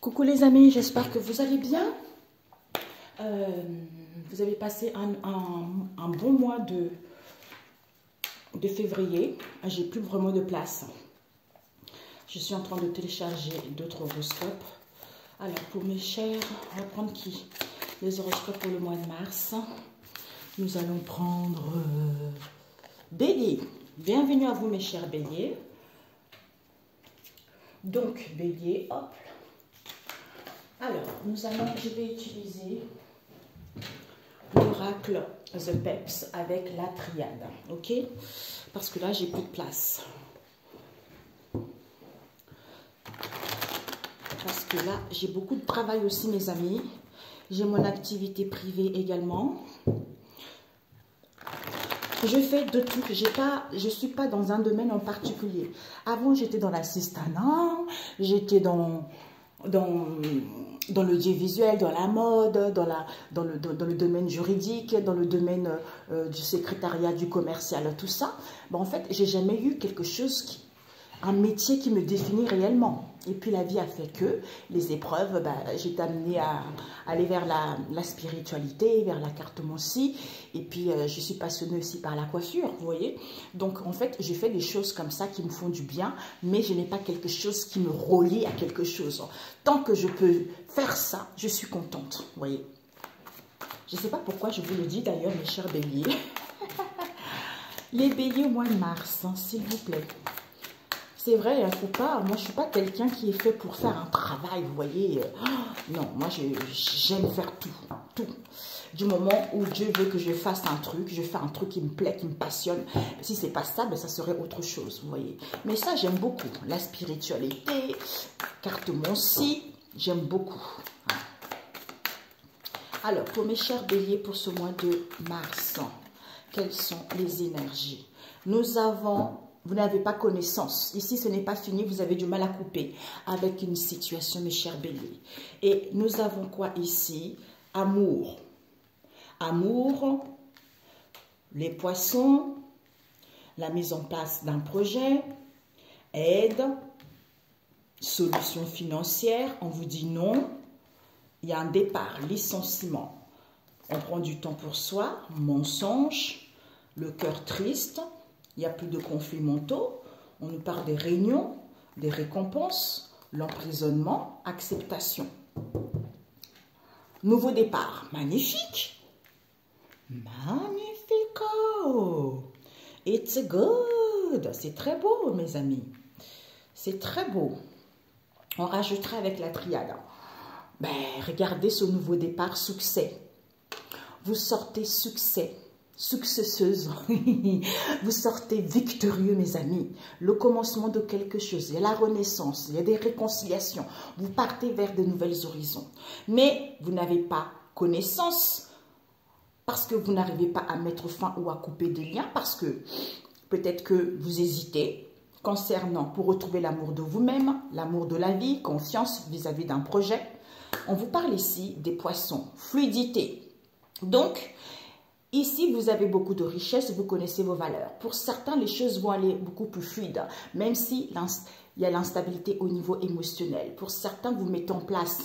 Coucou les amis, j'espère que vous allez bien. Vous avez passé un bon mois de février. J'ai plus vraiment de place. Je suis en train de télécharger d'autres horoscopes. Alors pour mes chers, on va prendre qui? Les horoscopes pour le mois de mars. Nous allons prendre Bélier. Bienvenue à vous mes chers Béliers. Donc Bélier, hop. Alors, je vais utiliser l'oracle The Peps avec la triade, ok? Parce que là, j'ai plus de place. Parce que là, j'ai beaucoup de travail aussi, mes amis. J'ai mon activité privée également. Je fais de tout. Je ne suis pas dans un domaine en particulier. Avant, j'étais dans l'assistanat, j'étais dans l'audiovisuel, dans la mode, dans le domaine juridique, dans le domaine du secrétariat, du commercial, tout ça. En fait, j'ai jamais eu quelque chose, un métier qui me définit réellement. Et puis la vie a fait que les épreuves, j'ai été amenée à aller vers la spiritualité, vers la cartomancie. Et puis je suis passionnée aussi par la coiffure, vous voyez. Donc en fait, j'ai fait des choses comme ça qui me font du bien, mais je n'ai pas quelque chose qui me relie à quelque chose. Tant que je peux faire ça, je suis contente, vous voyez. Je ne sais pas pourquoi je vous le dis d'ailleurs, mes chers béliers. Les béliers au mois de mars, hein, s'il vous plaît. C'est vrai, il ne faut pas. Moi, je ne suis pas quelqu'un qui est fait pour faire un travail, vous voyez. Non, moi, j'aime faire tout. Tout. Du moment où Dieu veut que je fasse un truc, je fais un truc qui me plaît, qui me passionne. Si ce n'est pas ça, ça serait autre chose, vous voyez. Mais ça, j'aime beaucoup. La spiritualité, cartomancie, j'aime beaucoup. Alors, pour mes chers béliers, pour ce mois de mars, quelles sont les énergies? Nous avons... Vous n'avez pas connaissance. Ici, ce n'est pas fini. Vous avez du mal à couper avec une situation, mes chers béliers. Et nous avons quoi ici? Amour. Amour, les poissons, la mise en place d'un projet, aide, solution financière. On vous dit non. Il y a un départ, licenciement. On prend du temps pour soi, mensonge, le cœur triste. Il n'y a plus de conflits mentaux. On nous parle des réunions, des récompenses, l'emprisonnement, acceptation. Nouveau départ. Magnifique. Magnifico. It's good. C'est très beau, mes amis. C'est très beau. On rajoutera avec la triade. Regardez ce nouveau départ, succès. Vous sortez succès. Successeuse, vous sortez victorieux mes amis, le commencement de quelque chose, il y a la renaissance, il y a des réconciliations, vous partez vers de nouvelles horizons, mais vous n'avez pas connaissance parce que vous n'arrivez pas à mettre fin ou à couper des liens, parce que peut-être que vous hésitez concernant pour retrouver l'amour de vous-même, l'amour de la vie, confiance vis-à-vis d'un projet. On vous parle ici des poissons, fluidité, donc ici, vous avez beaucoup de richesse, vous connaissez vos valeurs. Pour certains, les choses vont aller beaucoup plus fluides, même si il y a l'instabilité au niveau émotionnel. Pour certains, vous mettez en place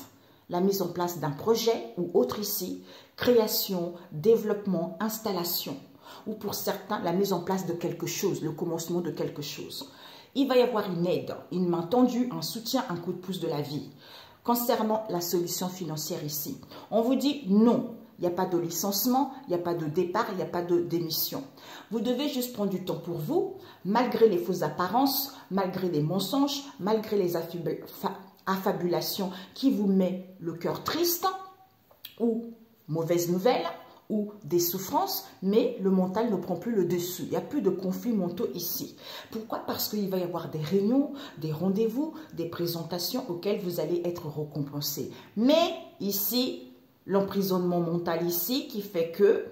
la mise en place d'un projet ou autre ici, création, développement, installation. Ou pour certains, la mise en place de quelque chose, le commencement de quelque chose. Il va y avoir une aide, une main tendue, un soutien, un coup de pouce de la vie. Concernant la solution financière ici, on vous dit non. Il n'y a pas de licenciement, il n'y a pas de départ, il n'y a pas de démission. Vous devez juste prendre du temps pour vous, malgré les fausses apparences, malgré les mensonges, malgré les affabulations qui vous mettent le cœur triste, ou mauvaise nouvelle, ou des souffrances, mais le mental ne prend plus le dessus. Il n'y a plus de conflits mentaux ici. Pourquoi? Parce qu'il va y avoir des réunions, des rendez-vous, des présentations auxquelles vous allez être récompensé. Mais ici, l'emprisonnement mental ici qui fait que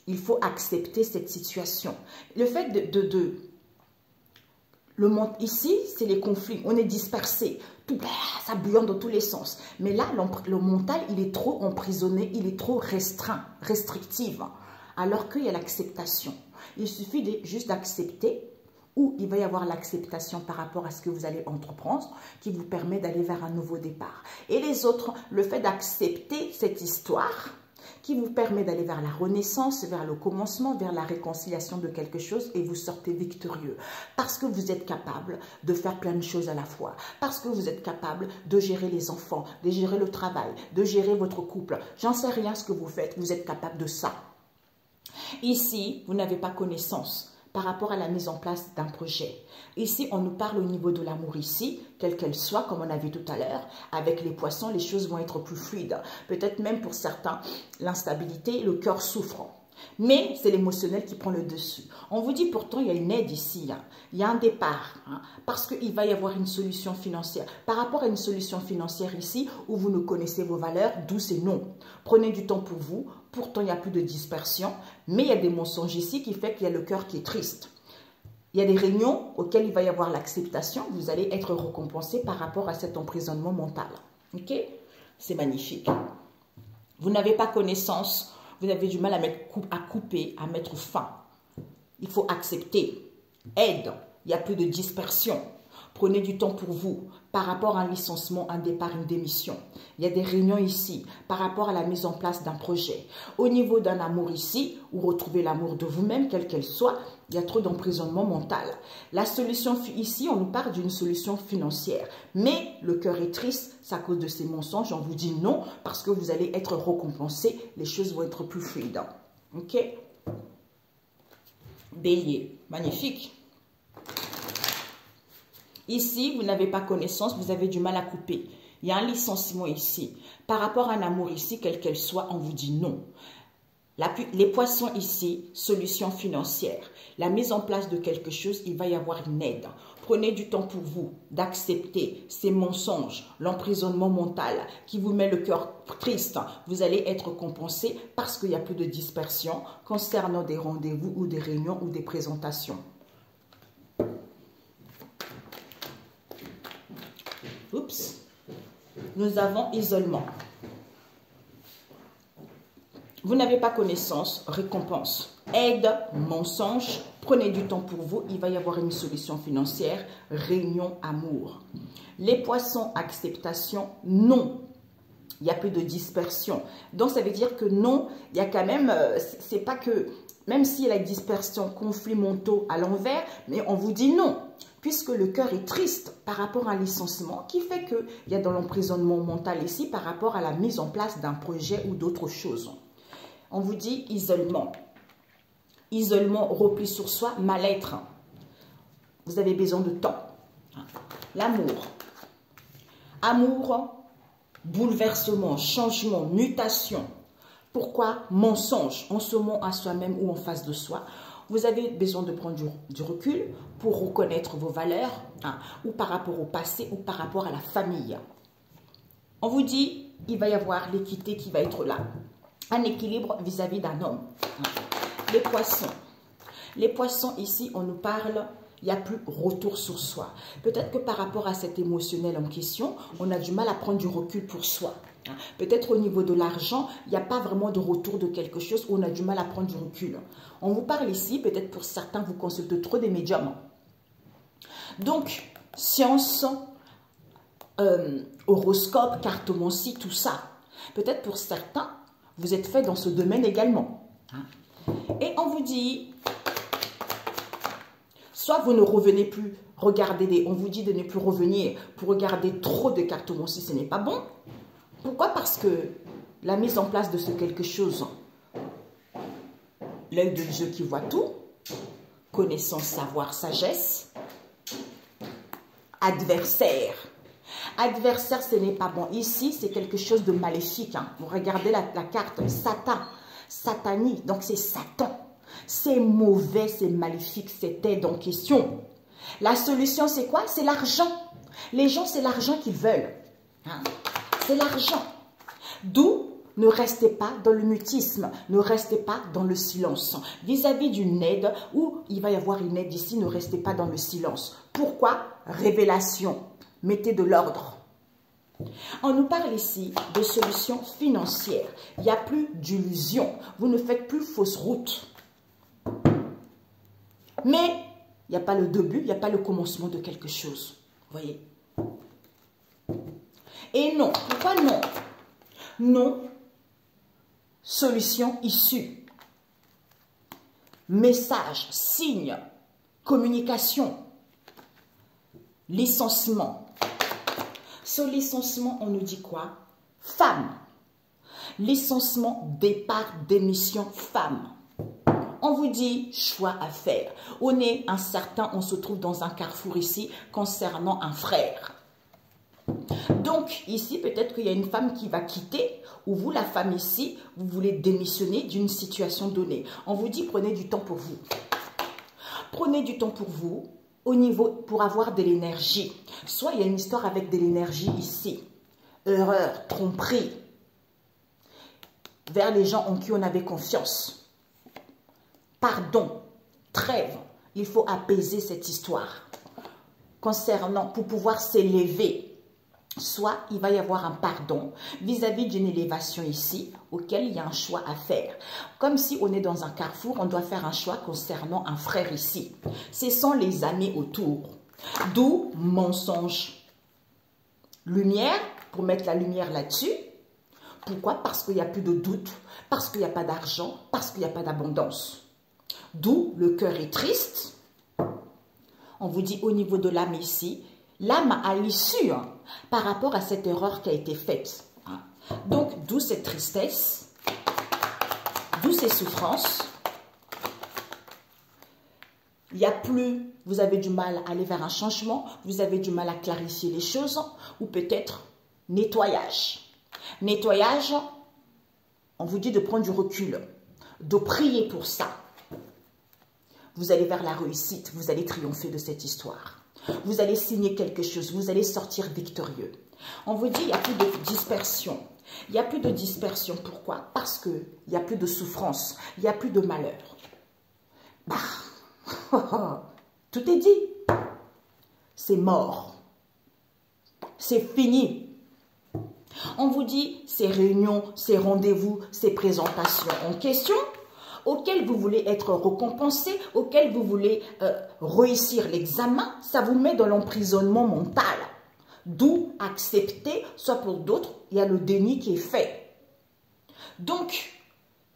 il faut accepter cette situation. Le fait ici, c'est les conflits. On est dispersé. Tout, ça bouillonne dans tous les sens. Mais là, le mental, il est trop emprisonné, il est trop restreint, restrictif. Alors qu'il y a l'acceptation. Il suffit juste d'accepter où il va y avoir l'acceptation par rapport à ce que vous allez entreprendre qui vous permet d'aller vers un nouveau départ. Et les autres, le fait d'accepter cette histoire qui vous permet d'aller vers la renaissance, vers le commencement, vers la réconciliation de quelque chose et vous sortez victorieux. Parce que vous êtes capable de faire plein de choses à la fois. Parce que vous êtes capable de gérer les enfants, de gérer le travail, de gérer votre couple. J'en sais rien ce que vous faites, vous êtes capable de ça. Ici, vous n'avez pas connaissance par rapport à la mise en place d'un projet. Ici, on nous parle au niveau de l'amour ici, quelle qu'elle soit, comme on a vu tout à l'heure. Avec les poissons, les choses vont être plus fluides. Peut-être même pour certains, l'instabilité, le cœur souffre. Mais c'est l'émotionnel qui prend le dessus. On vous dit pourtant, il y a une aide ici. Il y a un départ. Parce qu'il va y avoir une solution financière. Par rapport à une solution financière ici, où vous ne connaissez vos valeurs, d'où c'est non. Prenez du temps pour vous. Pourtant, il n'y a plus de dispersion. Mais il y a des mensonges ici qui fait qu'il y a le cœur qui est triste. Il y a des réunions auxquelles il va y avoir l'acceptation. Vous allez être récompensé par rapport à cet emprisonnement mental. Ok? C'est magnifique. Vous n'avez pas connaissance. Vous avez du mal à couper, à mettre fin. Il faut accepter. Aide. Il n'y a plus de dispersion. Prenez du temps pour vous par rapport à un licenciement, un départ, une démission. Il y a des réunions ici par rapport à la mise en place d'un projet. Au niveau d'un amour ici, ou retrouver l'amour de vous-même, quelle qu'elle soit, il y a trop d'emprisonnement mental. La solution ici, on nous parle d'une solution financière. Mais le cœur est triste, c'est à cause de ces mensonges. On vous dit non parce que vous allez être récompensé. Les choses vont être plus fluides. Ok? Bélier, magnifique. Ici, vous n'avez pas connaissance, vous avez du mal à couper. Il y a un licenciement ici. Par rapport à un amour ici, quelle qu'elle soit, on vous dit non. Les poissons ici, solution financière. La mise en place de quelque chose, il va y avoir une aide. Prenez du temps pour vous d'accepter ces mensonges, l'emprisonnement mental qui vous met le cœur triste. Vous allez être compensé parce qu'il n'y a plus de dispersion concernant des rendez-vous ou des réunions ou des présentations. Oups, nous avons isolement. Vous n'avez pas connaissance, récompense. Aide, mensonge, prenez du temps pour vous, il va y avoir une solution financière, réunion, amour. Les poissons, acceptation, non. Il n'y a plus de dispersion. Donc ça veut dire que non, il y a quand même, c'est pas que, même s'il y a la dispersion, conflits mentaux à l'envers, mais on vous dit non. Puisque le cœur est triste par rapport à un licenciement qui fait qu'il y a dans l'emprisonnement mental ici par rapport à la mise en place d'un projet ou d'autres choses. On vous dit isolement. Isolement, repli sur soi, mal-être. Vous avez besoin de temps. L'amour. Amour, bouleversement, changement, mutation. Pourquoi? Mensonge. On se ment à soi-même ou en face de soi. Vous avez besoin de prendre du recul pour reconnaître vos valeurs, ou par rapport au passé, ou par rapport à la famille. On vous dit, il va y avoir l'équité qui va être là. Un équilibre vis-à-vis d'un homme. Les poissons. Les poissons, ici, on nous parle, il n'y a plus retour sur soi. Peut-être que par rapport à cet émotionnel en question, on a du mal à prendre du recul pour soi. Peut-être au niveau de l'argent, il n'y a pas vraiment de retour de quelque chose où on a du mal à prendre du recul. On vous parle ici, peut-être pour certains, vous consultez trop des médiums. Donc, science, horoscope, cartomancie, tout ça. Peut-être pour certains, vous êtes fait dans ce domaine également. Et on vous dit, soit vous ne revenez plus, regardez, on vous dit de ne plus revenir pour regarder trop de cartomancie, ce n'est pas bon. Pourquoi? Parce que la mise en place de ce quelque chose, l'œil de Dieu qui voit tout, connaissance, savoir, sagesse, adversaire. Adversaire, ce n'est pas bon. Ici, c'est quelque chose de maléfique. Vous regardez la carte, Satan, satanique, donc c'est Satan. C'est mauvais, c'est maléfique, c'est aide en question. La solution, c'est quoi? C'est l'argent. Les gens, c'est l'argent qu'ils veulent. C'est l'argent. D'où ne restez pas dans le mutisme, ne restez pas dans le silence. Vis-à-vis d'une aide, où il va y avoir une aide ici, ne restez pas dans le silence. Pourquoi? Révélation. Mettez de l'ordre. On nous parle ici de solutions financières. Il n'y a plus d'illusions. Vous ne faites plus fausse route. Mais Il n'y a pas le début, il n'y a pas le commencement de quelque chose. Vous voyez? Et non. Pourquoi non? Non. Solution issue. Message, signe, communication, licenciement. Ce licenciement, on nous dit quoi? Femme. Licenciement, départ, démission, femme. On vous dit choix à faire. On est incertain, on se trouve dans un carrefour ici concernant un frère. Donc ici, peut-être qu'il y a une femme qui va quitter, ou vous, la femme ici, vous voulez démissionner d'une situation donnée. On vous dit prenez du temps pour vous. Prenez du temps pour vous, au niveau, pour avoir de l'énergie. Soit il y a une histoire avec de l'énergie ici. Erreur, tromperie. Vers les gens en qui on avait confiance. Pardon, trêve. Il faut apaiser cette histoire. Concernant, pour pouvoir s'élever. Soit il va y avoir un pardon vis-à-vis d'une élévation ici, auquel il y a un choix à faire. Comme si on est dans un carrefour, on doit faire un choix concernant un frère ici. Ce sont les amis autour. D'où mensonge. Lumière, pour mettre la lumière là-dessus. Pourquoi? Parce qu'il n'y a plus de doute, parce qu'il n'y a pas d'argent, parce qu'il n'y a pas d'abondance. D'où le cœur est triste. On vous dit au niveau de l'âme ici, l'âme a l'issue par rapport à cette erreur qui a été faite. Donc, d'où cette tristesse, d'où ces souffrances. Il n'y a plus, vous avez du mal à aller vers un changement, vous avez du mal à clarifier les choses, ou peut-être nettoyage. Nettoyage, on vous dit de prendre du recul, de prier pour ça. Vous allez vers la réussite, vous allez triompher de cette histoire. Vous allez signer quelque chose, vous allez sortir victorieux. On vous dit il n'y a plus de dispersion. Il n'y a plus de dispersion. Pourquoi? Parce qu'il n'y a plus de souffrance, il n'y a plus de malheur. Bah, tout est dit. C'est mort. C'est fini. On vous dit ces réunions, ces rendez-vous, ces présentations en question, auxquels vous voulez être récompensé, auxquels vous voulez réussir l'examen, ça vous met dans l'emprisonnement mental. D'où accepter, soit pour d'autres, il y a le déni qui est fait. Donc,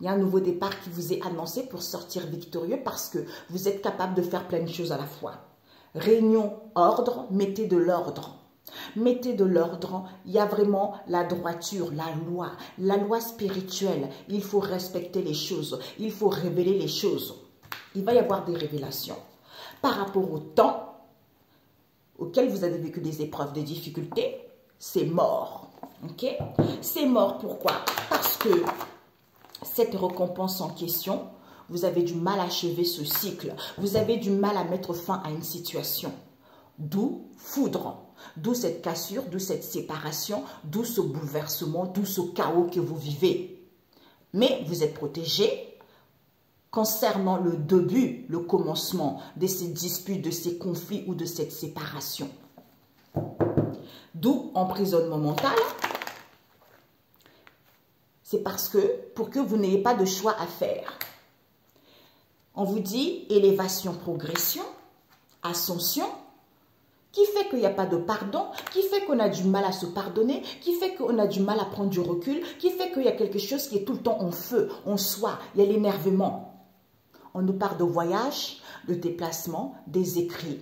il y a un nouveau départ qui vous est annoncé pour sortir victorieux parce que vous êtes capable de faire plein de choses à la fois. Réunion, ordre, mettez de l'ordre. Mettez de l'ordre, il y a vraiment la droiture, la loi spirituelle. Il faut respecter les choses, il faut révéler les choses. Il va y avoir des révélations. Par rapport au temps auquel vous avez vécu des épreuves, des difficultés, c'est mort. Okay? C'est mort, pourquoi? Parce que cette récompense en question, vous avez du mal à achever ce cycle. Vous avez du mal à mettre fin à une situation. D'où foudre. D'où cette cassure, d'où cette séparation, d'où ce bouleversement, d'où ce chaos que vous vivez. Mais vous êtes protégé concernant le début, le commencement de ces disputes, de ces conflits ou de cette séparation. D'où emprisonnement mental. C'est parce que, pour que vous n'ayez pas de choix à faire. On vous dit élévation, progression, ascension, qui fait qu'il n'y a pas de pardon, qui fait qu'on a du mal à se pardonner, qui fait qu'on a du mal à prendre du recul, qui fait qu'il y a quelque chose qui est tout le temps en feu, en soi, il y a l'énervement. On nous parle de voyage, de déplacement, des écrits.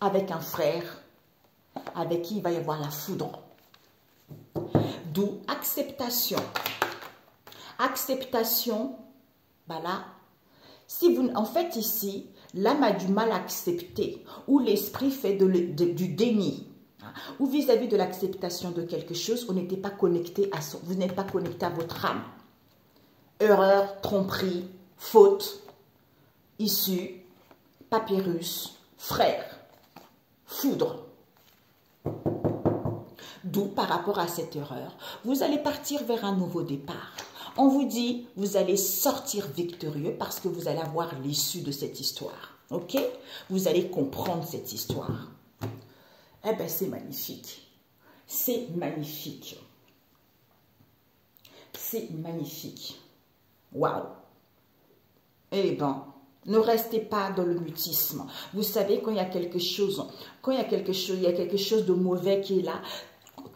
Avec un frère, avec qui il va y avoir la foudre. D'où acceptation. Acceptation, ben là, si vous, en fait ici, l'âme a du mal à accepter, ou l'esprit fait du déni, ou vis-à-vis de l'acceptation de quelque chose, on n'était pas connecté à son, vous n'êtes pas connecté à votre âme. Erreur, tromperie, faute, issue, papyrus, frère, foudre. D'où, par rapport à cette erreur, vous allez partir vers un nouveau départ. On vous dit, vous allez sortir victorieux parce que vous allez avoir l'issue de cette histoire. Ok? Vous allez comprendre cette histoire. Eh bien, c'est magnifique. C'est magnifique. C'est magnifique. Waouh! Eh bien, Ne restez pas dans le mutisme. Vous savez, quand il y a quelque chose, il y a quelque chose de mauvais qui est là,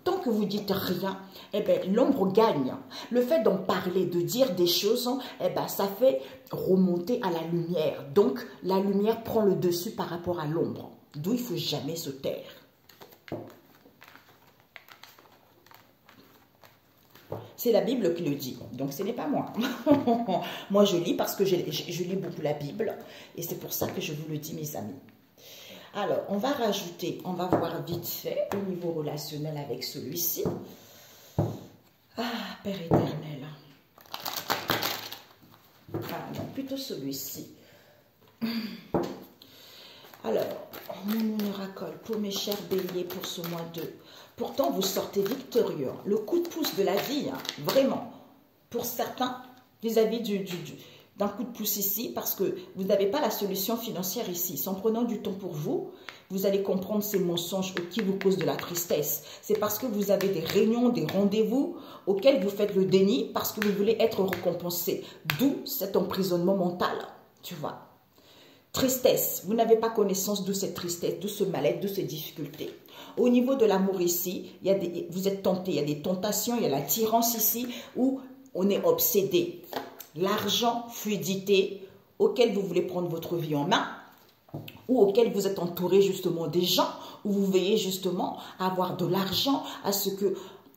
tant que vous dites rien, eh bien, l'ombre gagne. Le fait d'en parler, de dire des choses, eh bien, ça fait remonter à la lumière. Donc, la lumière prend le dessus par rapport à l'ombre. D'où il ne faut jamais se taire. C'est la Bible qui le dit, donc ce n'est pas moi. Moi, je lis parce que je lis beaucoup la Bible. Et c'est pour ça que je vous le dis, mes amis. Alors, on va rajouter, on va voir vite fait au niveau relationnel avec celui-ci. Ah, Père éternel. Ah, non, plutôt celui-ci. Alors, mon oracle pour mes chers béliers pour ce mois de... Pourtant, vous sortez victorieux. Le coup de pouce de la vie, hein, vraiment. Pour certains, vis-à-vis d'un coup de pouce ici, parce que vous n'avez pas la solution financière ici. En prenant du temps pour vous, vous allez comprendre ces mensonges qui vous causent de la tristesse. C'est parce que vous avez des réunions, des rendez-vous auxquels vous faites le déni parce que vous voulez être récompensé. D'où cet emprisonnement mental, tu vois. Tristesse, vous n'avez pas connaissance de cette tristesse, de ce mal-être, de ces difficultés. Au niveau de l'amour ici, vous êtes tenté, il y a des tentations, il y a l'attirance ici où on est obsédé. L'argent, fluidité, auquel vous voulez prendre votre vie en main ou auquel vous êtes entouré justement des gens où vous veillez justement à avoir de l'argent,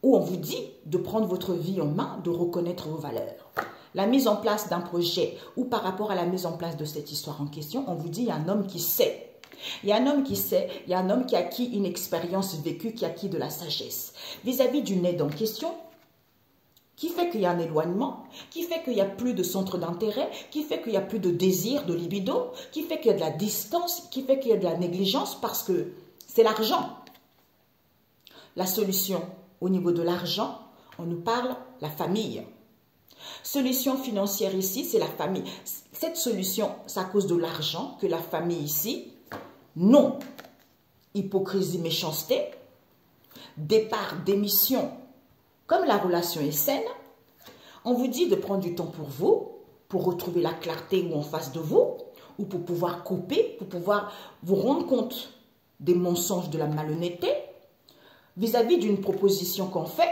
où on vous dit de prendre votre vie en main, de reconnaître vos valeurs. La mise en place d'un projet ou par rapport à la mise en place de cette histoire en question, on vous dit il y a un homme qui sait. Il y a un homme qui sait, il y a un homme qui a acquis une expérience vécue, qui a acquis de la sagesse. Vis-à-vis d'une aide en question, qui fait qu'il y a un éloignement, qui fait qu'il n'y a plus de centre d'intérêt, qui fait qu'il n'y a plus de désir, de libido, qui fait qu'il y a de la distance, qui fait qu'il y a de la négligence parce que c'est l'argent. La solution au niveau de l'argent, on nous parle la famille. Solution financière ici, c'est la famille. Cette solution, c'est à cause de l'argent que la famille ici, non. Hypocrisie, méchanceté, départ, démission, comme la relation est saine, on vous dit de prendre du temps pour vous, pour retrouver la clarté ou en face de vous, ou pour pouvoir couper, pour pouvoir vous rendre compte des mensonges, de la malhonnêteté, vis-à-vis d'une proposition qu'on fait,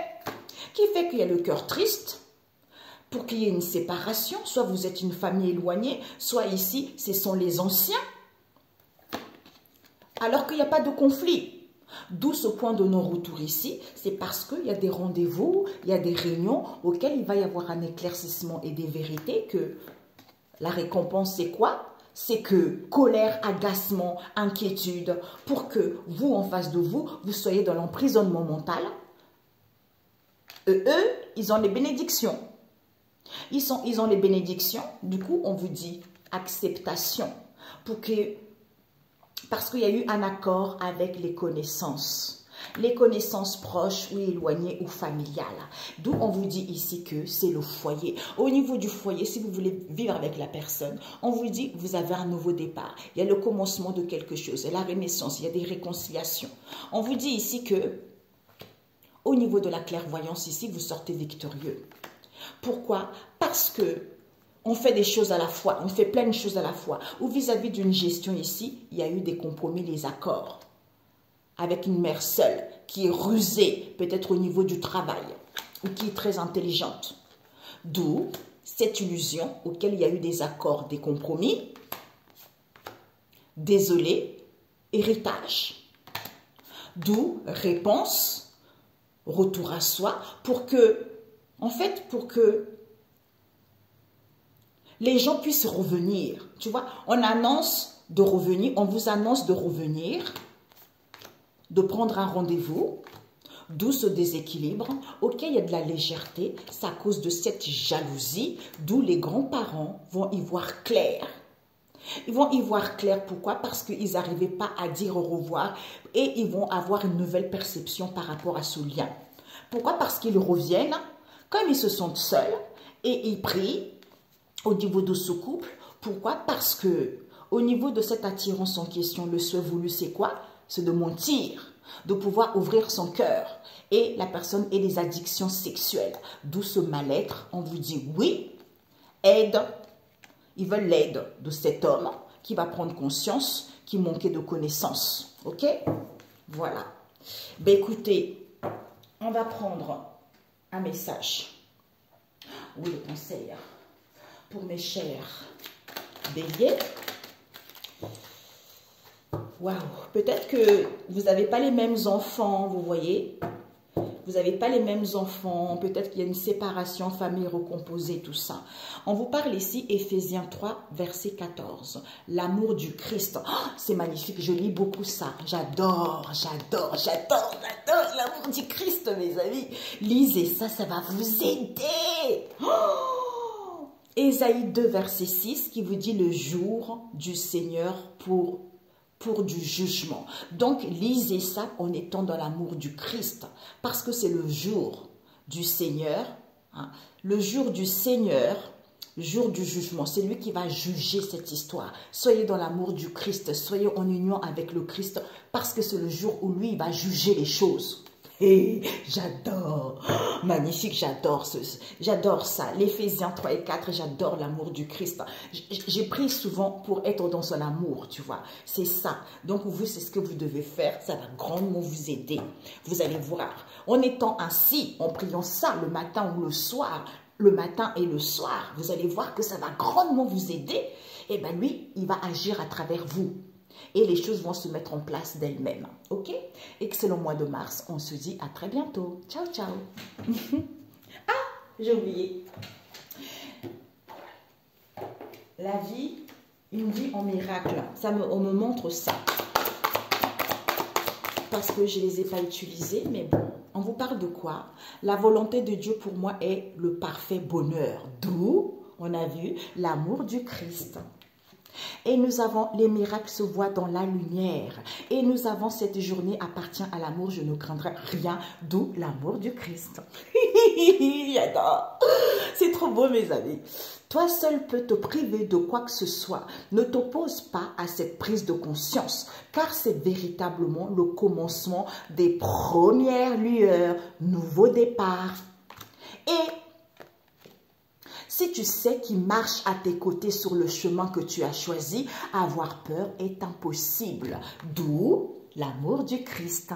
qui fait qu'il y a le cœur triste, pour qu'il y ait une séparation, soit vous êtes une famille éloignée, soit ici, ce sont les anciens, alors qu'il n'y a pas de conflit. D'où ce point de non-retour ici, c'est parce qu'il y a des rendez-vous, il y a des réunions auxquelles il va y avoir un éclaircissement et des vérités que la récompense c'est quoi? C'est que colère, agacement, inquiétude, pour que vous, en face de vous, vous soyez dans l'emprisonnement mental. Eux, ils ont les bénédictions. Ils ont les bénédictions, du coup, on vous dit acceptation. Parce qu'il y a eu un accord avec les connaissances. Les connaissances proches ou éloignées ou familiales. D'où on vous dit ici que c'est le foyer. Au niveau du foyer, si vous voulez vivre avec la personne, on vous dit que vous avez un nouveau départ. Il y a le commencement de quelque chose, il y a la renaissance, il y a des réconciliations. On vous dit ici que, au niveau de la clairvoyance ici, vous sortez victorieux. Pourquoi? Parce que on fait des choses à la fois, on fait plein de choses à la fois. Ou vis-à-vis d'une gestion ici, il y a eu des compromis, des accords. Avec une mère seule, qui est rusée, peut-être au niveau du travail, ou qui est très intelligente. D'où cette illusion auquel il y a eu des accords, des compromis. Désolé, héritage. D'où réponse, retour à soi, pour que les gens puissent revenir. Tu vois, on annonce de revenir, on vous annonce de revenir, de prendre un rendez-vous, d'où ce déséquilibre. Ok, il y a de la légèreté, c'est à cause de cette jalousie, d'où les grands-parents vont y voir clair. Ils vont y voir clair, pourquoi? Parce qu'ils n'arrivaient pas à dire au revoir et ils vont avoir une nouvelle perception par rapport à ce lien. Pourquoi? Parce qu'ils reviennent, comme ils se sentent seuls, et ils prient au niveau de ce couple. Pourquoi? Parce que au niveau de cette attirance en question, le souhait voulu, c'est quoi? C'est de mentir, de pouvoir ouvrir son cœur. Et la personne ait des addictions sexuelles. D'où ce mal-être. On vous dit oui, aide. Ils veulent l'aide de cet homme qui va prendre conscience qu'il manquait de connaissances. Ok? Voilà. Ben écoutez, on va prendre un message. Oui, le conseil pour mes chers béliers. Waouh, peut-être que vous n'avez pas les mêmes enfants, vous voyez. Vous n'avez pas les mêmes enfants, peut-être qu'il y a une séparation, famille recomposée, tout ça. On vous parle ici, Éphésiens 3, verset 14. L'amour du Christ. Oh, c'est magnifique, je lis beaucoup ça. J'adore l'amour du Christ, mes amis. Lisez ça, ça va vous aider. Oh, Ésaïe 2, verset 6, qui vous dit le jour du Seigneur pour du jugement. Donc, lisez ça en étant dans l'amour du Christ, parce que c'est le jour du Seigneur, hein, le jour du Seigneur, jour du jugement. C'est lui qui va juger cette histoire. Soyez dans l'amour du Christ, soyez en union avec le Christ, parce que c'est le jour où lui, il va juger les choses. Et j'adore, magnifique, j'adore ça. L'Éphésiens 3 et 4, j'adore l'amour du Christ. J'ai pris souvent pour être dans son amour, tu vois. C'est ça. Donc, vous, c'est ce que vous devez faire. Ça va grandement vous aider. Vous allez voir. En étant ainsi, en priant ça le matin ou le soir, le matin et le soir, vous allez voir que ça va grandement vous aider. Et bien, lui, il va agir à travers vous. Et les choses vont se mettre en place d'elles-mêmes. Ok? Excellent mois de mars. On se dit à très bientôt. Ciao, ciao. Ah, j'ai oublié. La vie, une vie en miracle. On me montre ça. Parce que je ne les ai pas utilisés, mais bon. On vous parle de quoi? La volonté de Dieu pour moi est le parfait bonheur. D'où, on a vu, l'amour du Christ. Et nous avons, les miracles se voient dans la lumière. Et nous avons, cette journée appartient à l'amour, je ne craindrai rien, d'où l'amour du Christ. J'adore. C'est trop beau, mes amis. Toi seul peux te priver de quoi que ce soit. Ne t'oppose pas à cette prise de conscience, car c'est véritablement le commencement des premières lueurs, nouveau départ. Et si tu sais qui marche à tes côtés sur le chemin que tu as choisi, avoir peur est impossible. D'où l'amour du Christ.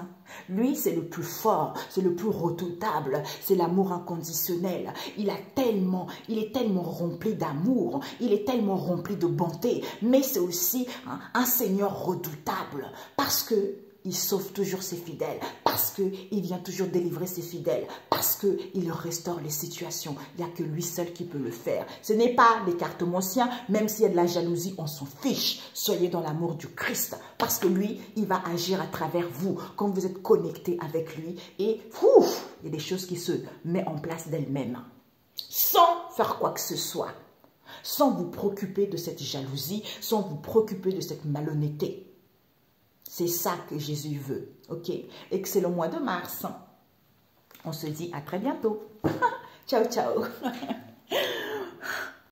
Lui, c'est le plus fort, c'est le plus redoutable, c'est l'amour inconditionnel. Il est tellement rempli d'amour, il est tellement rempli de bonté, mais c'est aussi un Seigneur redoutable, parce que il sauve toujours ses fidèles, parce qu'il vient toujours délivrer ses fidèles, parce qu'il restaure les situations. Il n'y a que lui seul qui peut le faire. Ce n'est pas l'écartement sien, même s'il y a de la jalousie, on s'en fiche. Soyez dans l'amour du Christ, parce que lui, il va agir à travers vous, quand vous êtes connecté avec lui, et ouf, il y a des choses qui se mettent en place d'elles-mêmes, sans faire quoi que ce soit, sans vous préoccuper de cette jalousie, sans vous préoccuper de cette malhonnêteté. C'est ça que Jésus veut. Ok? Excellent mois de mars. On se dit à très bientôt. Ciao, ciao.